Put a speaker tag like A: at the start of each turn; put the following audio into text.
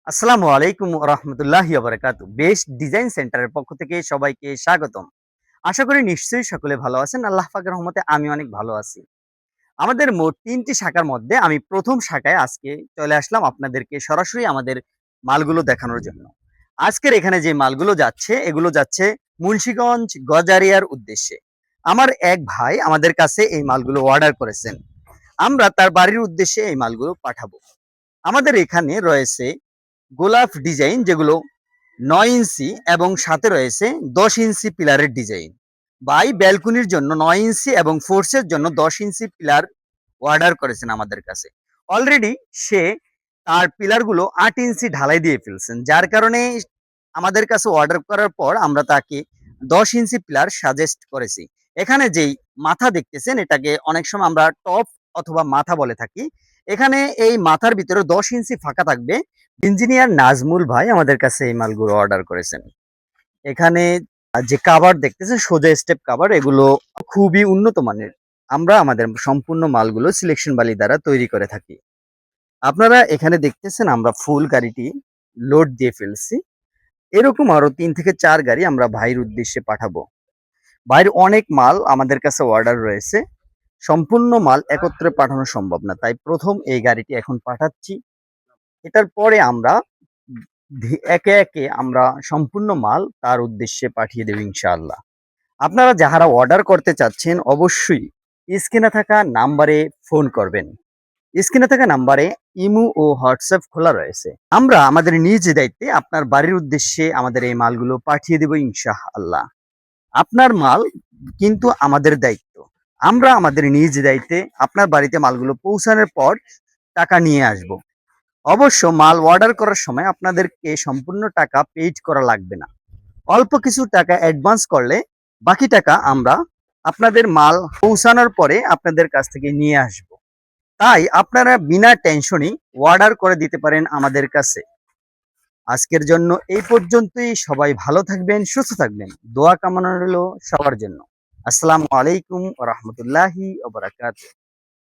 A: আসসালামু আলাইকুম রহমতুল্লাহি বারাকাতু। বেস্ট ডিজাইন সেন্টারের পক্ষ থেকে সবাইকে স্বাগতম। আশা করি নিশ্চয়ই সকলে ভালো আছেন। আল্লাহ পাকের রহমতে আমি অনেক ভালো আছি। আমাদের মোট ৩টি শাখার মধ্যে আমি ১ম শাখায় আজকে চলে আসলাম আপনাদেরকে সরাসরি আমাদের মালগুলো দেখানোর জন্য। আজকের এখানে যে মালগুলো যাচ্ছে এগুলো যাচ্ছে মুন্সিগঞ্জ গজারিয়ার উদ্দেশ্যে। আমার এক ভাই আমাদের কাছে এই মালগুলো অর্ডার করেছেন। আমরা তার বাড়ির উদ্দেশ্যে এই মালগুলো পাঠাবো। আমাদের এখানে রয়েছে গোলাপ ডিজাইন যেগুলো ৯ ইঞ্চি এবং সাথে রয়েছে ১০ ইঞ্চি পিলারের ডিজাইন। ভাই ব্যালকনির জন্য ৯ ইঞ্চি এবং ফোর্সের জন্য ১০ ইঞ্চি পিলার অর্ডার করেছেন আমাদের কাছে। অলরেডি সে তার পিলারগুলো ৮ ইঞ্চি ঢালাই দিয়ে ফেলছেন। যার কারণে আমাদের কাছে অর্ডার করার পর আমরা তাকে ১০ ইঞ্চি পিলার সাজেস্ট করেছি। এখানে যেই মাথা দেখতেছেন এটাকে অনেক সময় আমরা টপ অথবা মাথা বলে থাকি। এখানে এই মাথার ভিতরে ১০ ইঞ্চি ফাঁকা থাকবে। ইঞ্জিনিয়ার নাজমুল ভাই আমাদের কাছে এই মালগুলো অর্ডার করেছেন। এখানে যে কাভার দেখতেছেন সোজা স্টেপ কাভার এগুলো খুবই উন্নত মানের। আমরা আমাদের সম্পূর্ণ মালগুলো সিলেকশন বালি দ্বারা তৈরি করে থাকি। আপনারা এখানে দেখতেছেন আমরা ফুল গাড়িটি লোড দিয়ে ফেলছি। এরকম আরো ৩ থেকে ৪ গাড়ি আমরা ভাইয়ের উদ্দেশ্যে পাঠাবো। ভাইয়ের অনেক মাল আমাদের কাছে অর্ডার রয়েছে। সম্পূর্ণ মাল একত্রে পাঠানো সম্ভব না। তাই ১ম এই গাড়িটি এখন পাঠাচ্ছি। এটার পরে আমরা একে একে আমরা সম্পূর্ণ মাল তার উদ্দেশ্যে পাঠিয়ে দেব ইনশাআল্লাহ। আপনারা যাহারা অর্ডার করতে চাচ্ছেন অবশ্যই স্ক্রিনে থাকা নাম্বারে ফোন করবেন। স্ক্রিনে থাকা নাম্বারে ইমো ও হোয়াটসঅ্যাপ খোলা রয়েছে। আমরা আমাদের নিজ দায়িত্বে আপনার বাড়ির উদ্দেশ্যে আমাদের এই মালগুলো পাঠিয়ে দেব ইনশাআল্লাহ। আপনার মাল কিন্তু আমাদের দায়িত্ব। আমরা আমাদের নিজ দায়িত্বে আপনার বাড়িতে মালগুলো পৌঁছানোর পর টাকা নিয়ে আসব। অবশ্য মাল অর্ডার করার সময় আপনাদেরকে সম্পূর্ণ টাকা পেইড করা লাগবে না। অল্প কিছু টাকা অ্যাডভান্স করলে বাকি টাকা আমরা আপনাদের মাল পৌঁছানোর পরে আপনাদের কাছ থেকে নিয়ে আসব। তাই আপনারা বিনা টেনশনই অর্ডার করে দিতে পারেন আমাদের কাছে। আজকের জন্য এই পর্যন্তই। সবাই ভালো থাকবেন, সুস্থ থাকবেন। দোয়া কামনা রইল সবার জন্য। আসসালামু আলাইকুম ওয়া রাহমাতুল্লাহি ওয়া বারাকাতুহু।